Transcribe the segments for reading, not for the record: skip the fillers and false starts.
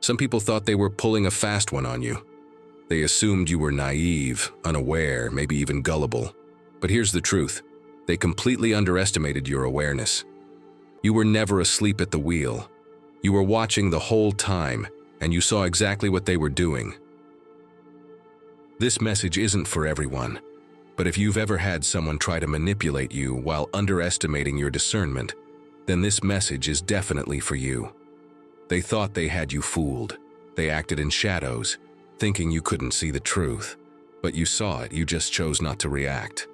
Some people thought they were pulling a fast one on you. They assumed you were naive, unaware, maybe even gullible. But here's the truth. They completely underestimated your awareness. You were never asleep at the wheel. You were watching the whole time, and you saw exactly what they were doing. This message isn't for everyone, but if you've ever had someone try to manipulate you while underestimating your discernment, then this message is definitely for you. They thought they had you fooled. They acted in shadows, thinking you couldn't see the truth. But you saw it, you just chose not to react.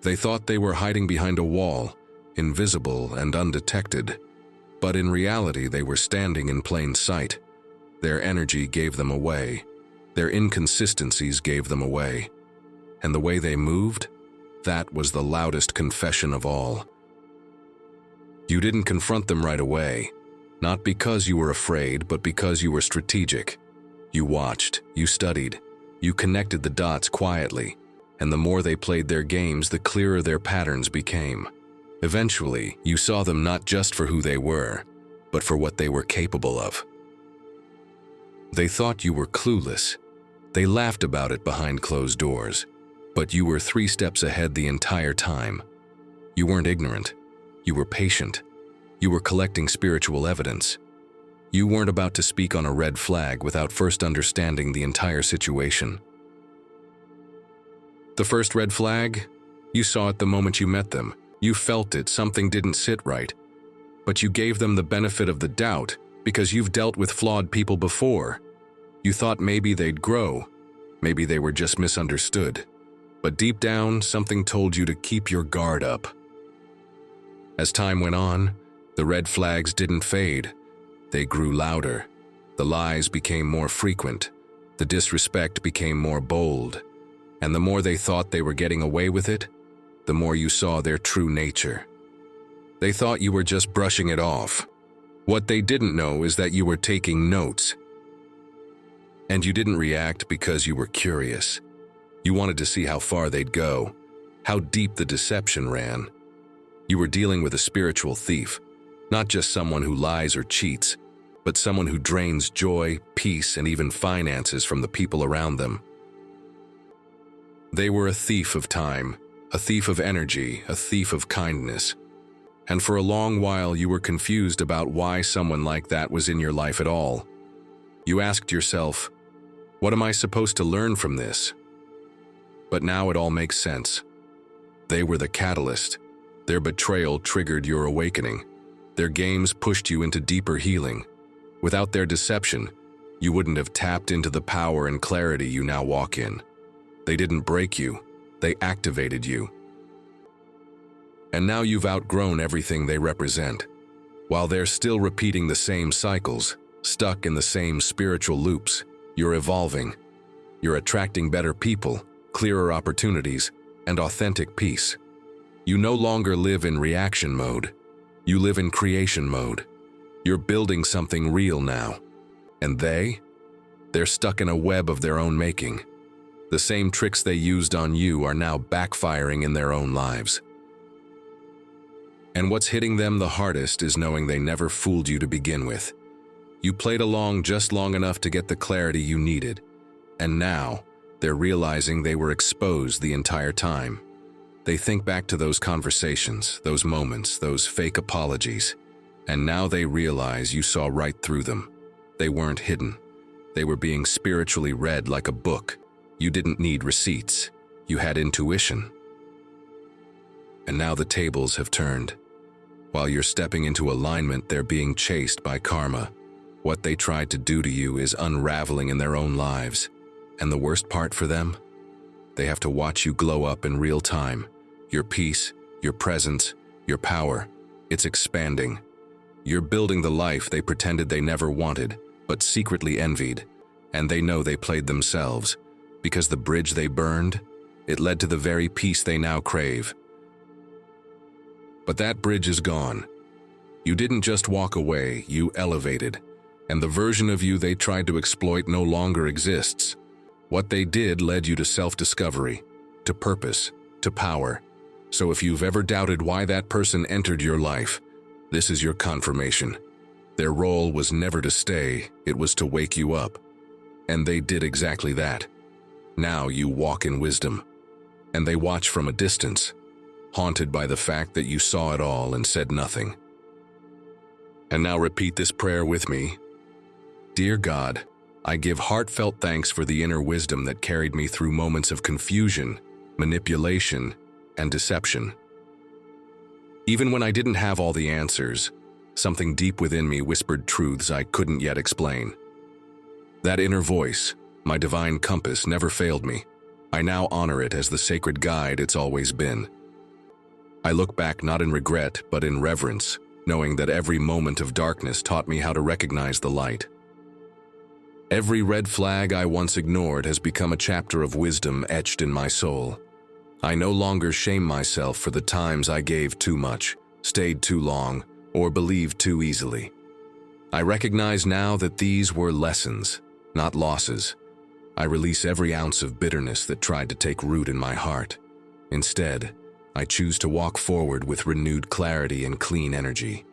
They thought they were hiding behind a wall, invisible and undetected. But in reality, they were standing in plain sight. Their energy gave them away. Their inconsistencies gave them away. And the way they moved, that was the loudest confession of all. You didn't confront them right away, not because you were afraid, but because you were strategic. You watched, you studied, you connected the dots quietly, and the more they played their games, the clearer their patterns became. Eventually, you saw them not just for who they were, but for what they were capable of. They thought you were clueless. They laughed about it behind closed doors, but you were 3 steps ahead the entire time. You weren't ignorant. You were patient. You were collecting spiritual evidence. You weren't about to speak on a red flag without first understanding the entire situation. The first red flag? You saw it the moment you met them. You felt it, something didn't sit right. But you gave them the benefit of the doubt because you've dealt with flawed people before. You thought maybe they'd grow. Maybe they were just misunderstood. But deep down, something told you to keep your guard up. As time went on, the red flags didn't fade. They grew louder. The lies became more frequent. The disrespect became more bold. And the more they thought they were getting away with it, the more you saw their true nature. They thought you were just brushing it off. What they didn't know is that you were taking notes. And you didn't react because you were curious. You wanted to see how far they'd go, how deep the deception ran. You were dealing with a spiritual thief, not just someone who lies or cheats, but someone who drains joy, peace, and even finances from the people around them. They were a thief of time, a thief of energy, a thief of kindness. And for a long while you were confused about why someone like that was in your life at all. You asked yourself, what am I supposed to learn from this? But now it all makes sense. They were the catalyst. Their betrayal triggered your awakening. Their games pushed you into deeper healing. Without their deception, you wouldn't have tapped into the power and clarity you now walk in. They didn't break you, they activated you. And now you've outgrown everything they represent. While they're still repeating the same cycles, stuck in the same spiritual loops, you're evolving. You're attracting better people, clearer opportunities, and authentic peace. You no longer live in reaction mode. You live in creation mode. You're building something real now. And they're stuck in a web of their own making. The same tricks they used on you are now backfiring in their own lives. And what's hitting them the hardest is knowing they never fooled you to begin with. You played along just long enough to get the clarity you needed. And now, they're realizing they were exposed the entire time. They think back to those conversations, those moments, those fake apologies. And now they realize you saw right through them. They weren't hidden. They were being spiritually read like a book. You didn't need receipts. You had intuition. And now the tables have turned. While you're stepping into alignment, they're being chased by karma. What they tried to do to you is unraveling in their own lives. And the worst part for them? They have to watch you glow up in real time. Your peace, your presence, your power, it's expanding. You're building the life they pretended they never wanted, but secretly envied. And they know they played themselves, because the bridge they burned, it led to the very peace they now crave. But that bridge is gone. You didn't just walk away, you elevated. And the version of you they tried to exploit no longer exists. What they did led you to self-discovery, to purpose, to power. So if you've ever doubted why that person entered your life, this is your confirmation. Their role was never to stay, it was to wake you up. And they did exactly that. Now you walk in wisdom. And they watch from a distance, haunted by the fact that you saw it all and said nothing. And now repeat this prayer with me. Dear God, I give heartfelt thanks for the inner wisdom that carried me through moments of confusion, manipulation, and deception. Even when I didn't have all the answers, something deep within me whispered truths I couldn't yet explain. That inner voice, my divine compass, never failed me. I now honor it as the sacred guide it's always been. I look back not in regret, but in reverence, knowing that every moment of darkness taught me how to recognize the light. Every red flag I once ignored has become a chapter of wisdom etched in my soul. I no longer shame myself for the times I gave too much, stayed too long, or believed too easily. I recognize now that these were lessons, not losses. I release every ounce of bitterness that tried to take root in my heart. Instead, I choose to walk forward with renewed clarity and clean energy,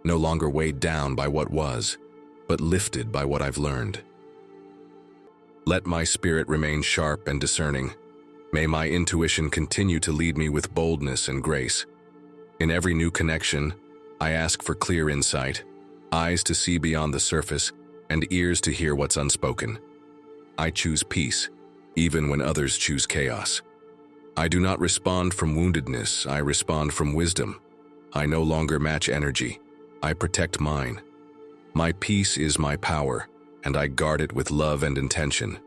no longer weighed down by what was, but lifted by what I've learned. Let my spirit remain sharp and discerning. May my intuition continue to lead me with boldness and grace. In every new connection, I ask for clear insight, eyes to see beyond the surface, and ears to hear what's unspoken. I choose peace, even when others choose chaos. I do not respond from woundedness, I respond from wisdom. I no longer match energy, I protect mine. My peace is my power, and I guard it with love and intention.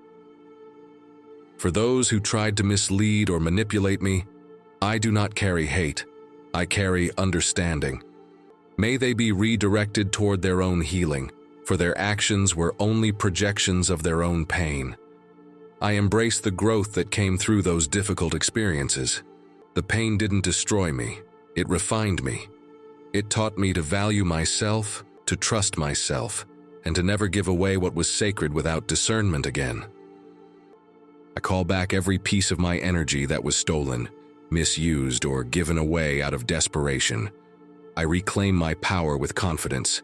For those who tried to mislead or manipulate me, I do not carry hate, I carry understanding. May they be redirected toward their own healing, for their actions were only projections of their own pain. I embrace the growth that came through those difficult experiences. The pain didn't destroy me, it refined me. It taught me to value myself, to trust myself, and to never give away what was sacred without discernment again. I call back every piece of my energy that was stolen, misused, or given away out of desperation. I reclaim my power with confidence.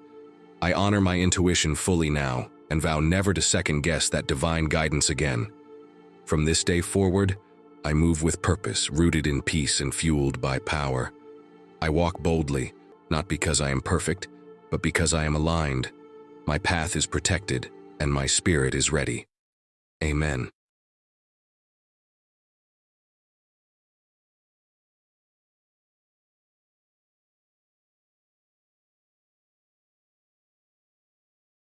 I honor my intuition fully now and vow never to second-guess that divine guidance again. From this day forward, I move with purpose, rooted in peace and fueled by power. I walk boldly, not because I am perfect, but because I am aligned. My path is protected, and my spirit is ready. Amen.